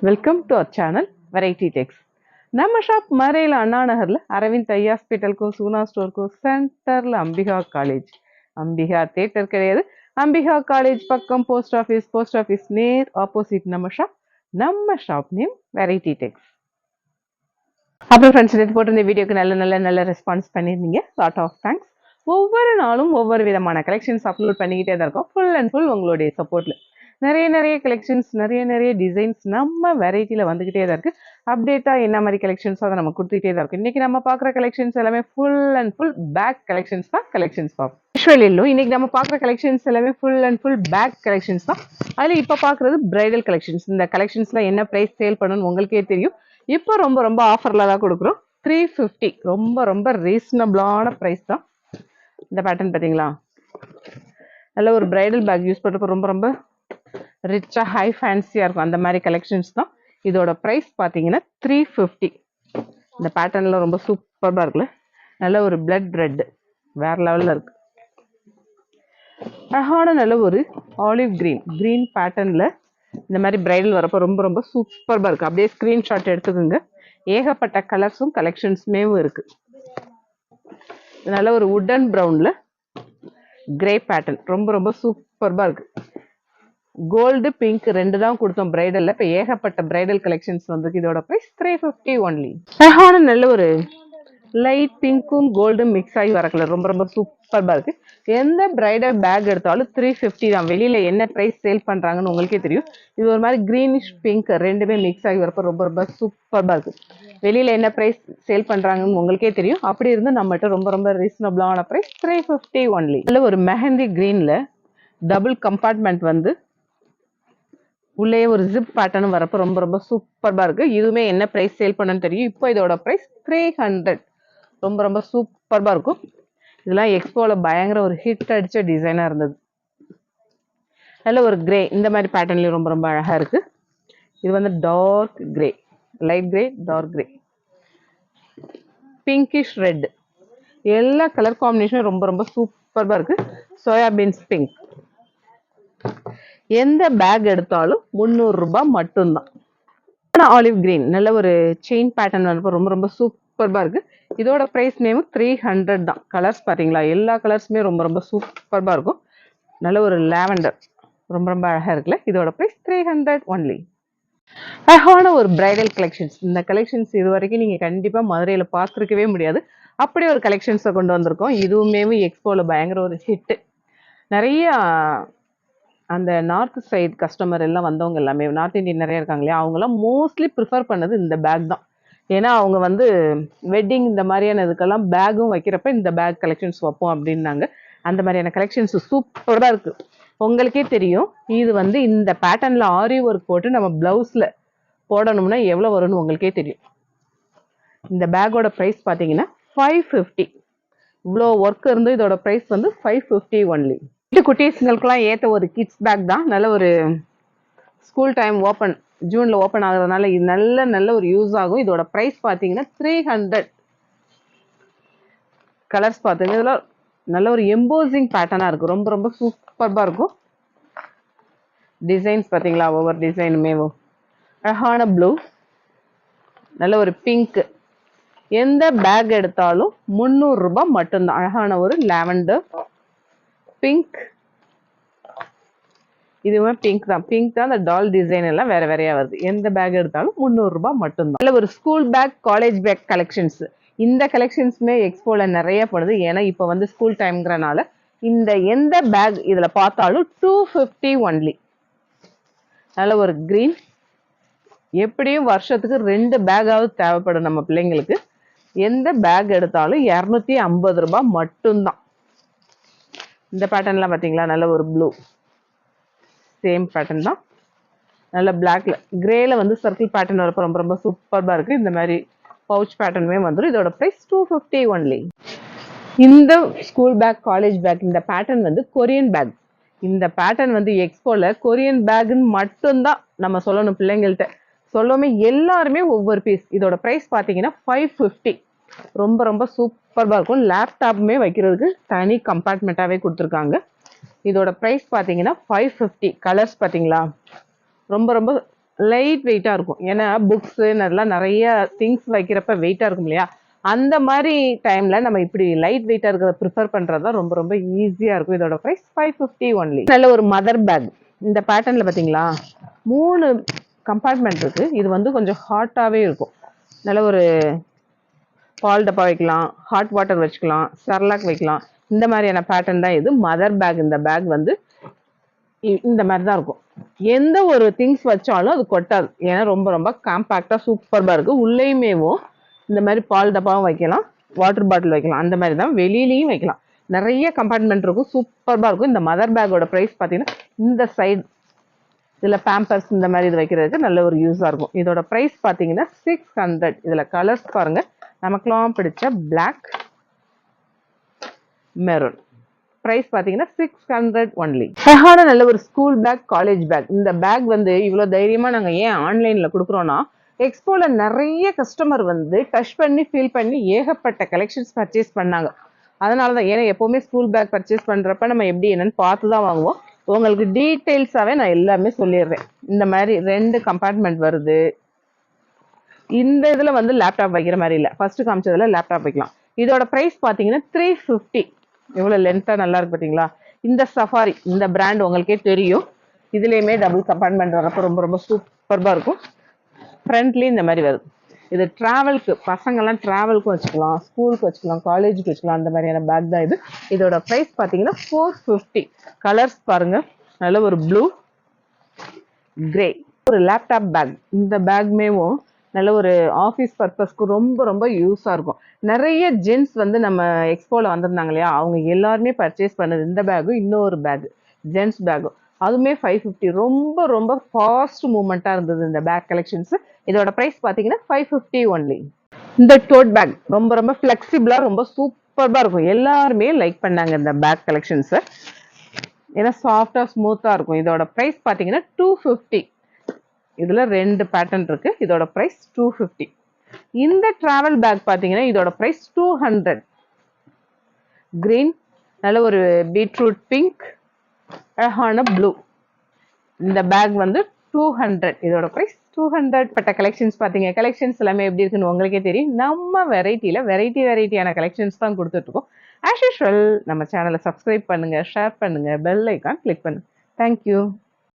Welcome to our channel variety techs. நம்ம shop மறையில் அண்ணா நகரில் அரவிந்த் ஐ ஹாஸ்பிட்டலுக்கும் சூனா ஸ்டோருக்கும் சென்டரில் அம்பிகா காலேஜ். அம்பிகா தேட்டர் கிடையாது, அம்பிகா காலேஜ் பக்கம் போஸ்ட் ஆஃபீஸ் நேர் ஆப்போசிட் நம்ம ஷாப் நேம் வெரைட்டி டெக்ஸ். அப்புறம் ஃப்ரெண்ட்ஸ், நேற்று போட்டு இந்த வீடியோக்கு நல்ல ரெஸ்பான்ஸ் பண்ணியிருந்தீங்க. Lot of thanks. ஒவ்வொரு நாளும் ஒவ்வொரு விதமான கலெக்ஷன்ஸ் அப்லோட் பண்ணிக்கிட்டே தான் இருக்கோம். ஃபுல் அண்ட் ஃபுல் உங்களுடைய சப்போர்ட்டில் நிறைய கலெக்ஷன்ஸ், நிறைய டிசைன்ஸ் நம்ம வெரைட்டியில் வந்துக்கிட்டே தான் இருக்குது. அப்டேட்டாக என்ன மாதிரி கலெக்ஷன்ஸோ அதை நம்ம கொடுத்துக்கிட்டே தான் இருக்கும். இன்றைக்கி நம்ம பார்க்குற கலெக்ஷன்ஸ் எல்லாமே full and full back collections தான். கலெக்ஷன்ஸ் பார்ப்போம். யூஸ்வலிலும் இன்றைக்கி நம்ம பார்க்குற கலெக்ஷன்ஸ் எல்லாமே full and full back collections தான். அதில் இப்போ பார்க்குறது பிரைடல் கலெக்ஷன்ஸ். இந்த கலெக்ஷன்ஸில் என்ன ப்ரைஸ் சேல் பண்ணணும்னு உங்களுக்கே தெரியும். இப்போ ரொம்ப ஆஃபரில் தான் கொடுக்குறோம். 350 ரொம்ப ரீசனபிளான ப்ரைஸ் தான். இந்த பேட்டர்ன் பார்த்தீங்களா, நல்ல ஒரு பிரைடல் பேக் யூஸ் பண்ணுறப்ப ரொம்ப ரிச்சாக ஹை ஃபேன்சியாக இருக்கும். அந்த மாதிரி கலெக்ஷன்ஸ் தான். இதோட ப்ரைஸ் பார்த்தீங்கன்னா 350. இந்த பேட்டர்னில் ரொம்ப சூப்பராக இருக்குல்ல, நல்ல ஒரு பிளட் ரெட் வேற லெவலில் இருக்கு. அழகான நல்ல ஒரு ஆலிவ் கிரீன் பேட்டர்னில் இந்த மாதிரி பிரைடல் வரப்போ ரொம்ப சூப்பராக இருக்குது. அப்படியே ஸ்க்ரீன்ஷாட் எடுத்துக்கோங்க. ஏகப்பட்ட கலர்ஸும் கலெக்ஷன்ஸுமே இருக்குது. நல்ல ஒரு வுடன் ப்ரௌனில் கிரே பேட்டர்ன் ரொம்ப சூப்பராக இருக்குது. கோல்டு பிங்க் ரெண்டு தான் கொடுத்தோம் பிரைடல்ல. இப்போ ஏகப்பட்ட பிரைடல் கலெக்ஷன்ஸ் வந்துருக்கு. இதோட ப்ரைஸ் 350 ஒன்லி. அழகான நல்ல ஒரு லைட் பிங்க்கும் கோல்டும் மிக்ஸ் ஆகி வர கலர் ரொம்ப சூப்பராக இருக்கு. எந்த பிரைடல் பேக் எடுத்தாலும் 350 தான். வெளியில என்ன ப்ரைஸ் சேல் பண்றாங்கன்னு உங்களுக்கே தெரியும். இது ஒரு மாதிரி கிரீனிஷ் பிங்க் ரெண்டுமே மிக்ஸ் ஆகி வரப்போ ரொம்ப சூப்பராக இருக்கு. வெளியில என்ன ப்ரைஸ் சேல் பண்றாங்கன்னு உங்களுக்கே தெரியும். அப்படி இருந்து நம்மகிட்ட ரொம்ப ரீசனபிளான ப்ரைஸ் 350 ஒன்லி. நல்ல ஒரு மெஹந்தி கிரீன்ல டபுள் கம்பார்ட்மெண்ட் வந்து உள்ளே ஒரு ஜிப் பேட்டர்ன் வரப்போ ரொம்ப சூப்பராக இருக்கு. இதுவுமே என்ன ப்ரைஸ் சேல் பண்ணணும்னு தெரியும். இப்போ இதோட ப்ரைஸ் 300. ரொம்ப சூப்பராக இருக்கும். இதெல்லாம் எக்ஸ்போல பயங்கர ஒரு ஹிட் அடிச்ச டிசைனாக இருந்தது. நல்ல ஒரு கிரே இந்த மாதிரி பேட்டர்ன்லேயும் ரொம்ப அழகாக இருக்கு. இது வந்து dark grey, light grey, dark grey, pinkish red, எல்லா கலர் காம்பினேஷனும் ரொம்ப சூப்பராக இருக்கு. Soybeans pink. எந்த பேக் எடுத்தாலும் 300 ரூபாய் மட்டும்தான். ஆலிவ் கிரீன் நல்ல ஒரு செயின் பேட்டர்ன் வந்து ரொம்ப சூப்பராக இருக்கு. இதோட பிரைஸ் நேம் 300 தான். கலர்ஸ் பார்த்தீங்களா, எல்லா கலர்ஸுமே ரொம்ப சூப்பராக இருக்கும். நல்ல ஒரு லாவெண்டர் ரொம்ப அழகாக இருக்குல்ல. இதோட பிரைஸ் 300 ஒன்லி. அழகான ஒரு பிரைடல் கலெக்ஷன்ஸ். இந்த கலெக்ஷன்ஸ் இது வரைக்கும் நீங்கள் கண்டிப்பாக மதுரையில் பார்த்துருக்கவே முடியாது. அப்படியே ஒரு கலெக்ஷன்ஸை கொண்டு வந்திருக்கோம். இதுவுமே எக்ஸ்போவில் பயங்கர ஒரு ஹிட்டு. நிறைய அந்த நார்த் சைட் கஸ்டமர் எல்லாம் வந்தவங்க எல்லாமே நார்த் இந்தியன் நிறைய இருக்காங்க இல்லையா, அவங்களாம் மோஸ்ட்லி ப்ரிஃபர் பண்ணது இந்த பேக் தான். ஏன்னா அவங்க வந்து வெட்டிங் இந்த மாதிரியான இதுக்கெல்லாம் பேக்கும் வைக்கிறப்ப இந்த பேக் கலெக்ஷன்ஸ் வைப்போம் அப்படின்னாங்க. அந்த மாதிரியான கலெக்ஷன்ஸ் சூப்பராக இருக்குது. உங்களுக்கே தெரியும், இது வந்து இந்த பேட்டர்னில் ஆரி ஒர்க் போட்டு நம்ம ப்ளவுஸில் போடணும்னா எவ்வளோ வரும்னு உங்களுக்கே தெரியும். இந்த பேக்கோட ப்ரைஸ் பார்த்தீங்கன்னா 550. இவ்வளோ ஒர்க் இருந்து இதோட ப்ரைஸ் வந்து 550 ஒன்லி. குட்டீஸ்களுக்குலாம் ஏற்ற ஒரு கிட்ஸ் பேக் தான். நல்ல ஒரு ஸ்கூல் டைம் ஓப்பன், ஜூனில் ஓப்பன் ஆகுறதுனால இது நல்ல ஒரு யூஸ் ஆகும். இதோட ப்ரைஸ் பார்த்தீங்கன்னா 300. கலர்ஸ் பார்த்துங்க. இதில் நல்ல ஒரு எம்போசிங் பேட்டர்னாக இருக்கும். ரொம்ப சூப்பராக இருக்கும். டிசைன்ஸ் பார்த்தீங்களா, ஒவ்வொரு டிசைனுமே அழகான ப்ளூ, நல்ல ஒரு பிங்க். எந்த பேக் எடுத்தாலும் 300 ரூபாய் மட்டும்தான். அழகான ஒரு லாவெண்டர் பிங்க். இதுவுமே பிங்க் தான். அந்த டால் டிசைன் எல்லாம் வேறையா வருது. எந்த பேக் எடுத்தாலும் 300 ரூபாய் மட்டும்தான். நல்ல ஒரு school bag, college back collections. இந்த கலெக்ஷன்ஸுமே எக்ஸ்போல நிறைய படுது. ஏன்னா இப்போ வந்து ஸ்கூல் டைம்ங்கிறனால இந்த எந்த பேக் இதுல பார்த்தாலும் 250 ஒன்லி. நல்ல ஒரு கிரீன். எப்படியும் வருஷத்துக்கு 2 பேக்காவது தேவைப்படும் நம்ம பிள்ளைங்களுக்கு. எந்த பேக் எடுத்தாலும் 250 ரூபாய் மட்டும்தான். இந்த பேட்டர்ன்லாம் பார்த்தீங்களா, நல்ல ஒரு ப்ளூ சேம் பேட்டர்ன் தான். நல்ல பிளாக்ல கிரேல வந்து சர்க்கிள் பேட்டர்ன் வரப்போ ரொம்ப சூப்பராக இருக்கு. இந்த மாதிரி பவுச் பேட்டர்னுமே வந்துடும். இதோட ப்ரைஸ் 250 ஒன்லி. இந்த ஸ்கூல் பேக், காலேஜ் பேக், இந்த பேட்டர்ன் வந்து கொரியன் பேக். இந்த பேட்டர்ன் வந்து எக்ஸ்போல கொரியன் பேக்னு மட்டும்தான் நம்ம சொல்லணும். பிள்ளைங்கள்ட்ட சொல்லாமே எல்லாருமே ஒவ்வொரு பீஸ். இதோட ப்ரைஸ் பார்த்தீங்கன்னா 550. ரொம்ப சூப்பராக இருக்கும். லேப்டாப்புமே வைக்கிறதுக்கு தனி கம்பார்ட்மெண்ட்டாகவே கொடுத்துருக்காங்க. இதோட ப்ரைஸ் பார்த்தீங்கன்னா 550. கலர்ஸ் பார்த்தீங்களா, ரொம்ப லைட் வெயிட்டாக இருக்கும். ஏன்னா புக்ஸு அதெல்லாம் நிறைய திங்ஸ் வைக்கிறப்ப வெயிட்டாக இருக்கும் இல்லையா, அந்த மாதிரி டைமில் நம்ம இப்படி லைட் வெயிட்டாக இருக்கிறத ப்ரிஃபர் பண்ணுறது தான் ரொம்ப ரொம்ப ஈஸியாக இருக்கும். இதோட ப்ரைஸ் 550 ஒன்லி. நல்ல ஒரு மதர் பேக். இந்த பேட்டர்னில் பார்த்தீங்களா 3 கம்பார்ட்மெண்ட் இருக்குது. இது வந்து கொஞ்சம் ஹாட்டாகவே இருக்கும். நல்ல ஒரு பால் டப்பா வைக்கலாம், ஹாட் வாட்டர் வச்சுக்கலாம், செர்லாக் வைக்கலாம். இந்த மாதிரியான பேட்டர்ன் தான் இது. Mother back. இந்த பேக் வந்து இந்த மாதிரி தான் இருக்கும். எந்த ஒரு திங்ஸ் வச்சாலும் அது கொட்டாது. ஏன்னா ரொம்ப ரொம்ப காம்பேக்டாக சூப்பராக இருக்குது. உள்ளேயுமேவும் இந்த மாதிரி பால் டப்பாவும் வைக்கலாம், வாட்டர் பாட்டில் வைக்கலாம். அந்த மாதிரி தான் வெளியிலையும் வைக்கலாம். நிறைய கம்பார்ட்மெண்ட் இருக்கும், சூப்பராக இருக்கும். இந்த மதர் பேக்கோட ப்ரைஸ் பார்த்தீங்கன்னா இந்த சைடு இதில் பேம்பர்ஸ் இந்த மாதிரி இது வைக்கிறதுக்கு நல்ல ஒரு யூஸாக இருக்கும். இதோட ப்ரைஸ் பார்த்தீங்கன்னா 600. இதில் கலர்ஸ் பாருங்கள், நமக்குலாம் பிடிச்ச பிளாக், மெரூன். ப்ரைஸ் பார்த்தீங்கன்னா 600 ஒன்லி. அழகான நல்ல ஒரு ஸ்கூல் பேக், காலேஜ் பேக். இந்த பேக் வந்து இவ்வளோ தைரியமாக நாங்கள் ஏன் ஆன்லைனில் கொடுக்குறோன்னா, எக்ஸ்போவில் நிறைய கஸ்டமர் வந்து டச் பண்ணி ஃபீல் பண்ணி ஏகப்பட்ட கலெக்ஷன்ஸ் பர்ச்சேஸ் பண்ணாங்க. அதனால தான். ஏன்னா எப்போவுமே ஸ்கூல் பேக் பர்ச்சேஸ் பண்ணுறப்ப நம்ம எப்படி என்னன்னு பார்த்து தான் வாங்குவோம். உங்களுக்கு டீட்டெயில்ஸாகவே நான் எல்லாமே சொல்லிடுறேன். இந்த மாதிரி 2 கம்பார்ட்மெண்ட் வருது. இந்த இதில் வந்து லேப்டாப் வைக்கிற மாதிரி இல்லை. ஃபர்ஸ்ட் காமிச்சதுல லேப்டாப் வைக்கலாம். இதோட ப்ரைஸ் பார்த்தீங்கன்னா 350. எவ்வளோ லென்த்தாக நல்லா இருக்கு பார்த்தீங்களா. இந்த சஃபாரி இந்த பிராண்ட் உங்களுக்கே தெரியும். இதுலேயுமே டபுள் கம்பார்ட்மெண்ட் வரப்போ ரொம்ப ரொம்ப சூப்பராக இருக்கும். ஃப்ரண்ட்லேயும் இந்த மாதிரி வருது. இது ட்ராவல்க்கு, பசங்கள்லாம் ட்ராவல்க்கும் வச்சுக்கலாம், ஸ்கூலுக்கு வச்சுக்கலாம், காலேஜுக்கு வச்சுக்கலாம். அந்த மாதிரியான பேக் தான் இது. இதோட ப்ரைஸ் பார்த்தீங்கன்னா 450. கலர்ஸ் பாருங்கள், நல்ல ஒரு ப்ளூ, கிரே. ஒரு லேப்டாப் பேக். இந்த பேக்மேவும் நல்ல ஒரு ஆஃபீஸ் பர்பஸ்க்கு ரொம்ப ரொம்ப யூஸாக இருக்கும். நிறைய ஜென்ஸ் வந்து நம்ம எக்ஸ்போவில் வந்திருந்தாங்க இல்லையா, அவங்க எல்லாருமே பர்ச்சேஸ் பண்ணது இந்த பேக்கும் இன்னொரு பேக், ஜென்ஸ் பேக்கும். அதுவுமே 550. ரொம்ப ரொம்ப ஃபாஸ்ட் மூவ்மெண்ட்டாக இருந்தது இந்த பேக் கலெக்ஷன்ஸ். இதோட ப்ரைஸ் பார்த்தீங்கன்னா 550 ஒன்லி. இந்த டோட் பேக் ரொம்ப ரொம்ப ஃப்ளெக்சிபிளாக ரொம்ப சூப்பராக இருக்கும். எல்லாருமே லைக் பண்ணாங்க இந்த பேக் கலெக்ஷன்ஸை. ஏன்னா சாஃப்டாக ஸ்மூத்தாக இருக்கும். இதோட ப்ரைஸ் பார்த்தீங்கன்னா 250. இதில் 2 பேட்டர்ன் இருக்கு. இதோட ப்ரைஸ் 250. இந்த டிராவல் பேக் பார்த்தீங்கன்னா இதோட ப்ரைஸ் 200. கிரீன், நல்ல ஒரு பீட்ரூட் பிங்க், அழகான ப்ளூ. இந்த பேக் வந்து 200. இதோட ப்ரைஸ் 200. பட்ட கலெக்ஷன்ஸ் பார்த்தீங்க. கலெக்ஷன்ஸ் எல்லாமே எப்படி இருக்குன்னு உங்களுக்கே தெரியும். நம்ம வெரைட்டியான கலெக்ஷன்ஸ் தான் கொடுத்துட்ருக்கோம். ஆஸ் யூஷுவல் நம்ம சேனலை சப்ஸ்கிரைப் பண்ணுங்கள், ஷேர் பண்ணுங்கள், பெல் ஐக்கான் கிளிக் பண்ணுங்கள். தேங்க்யூ.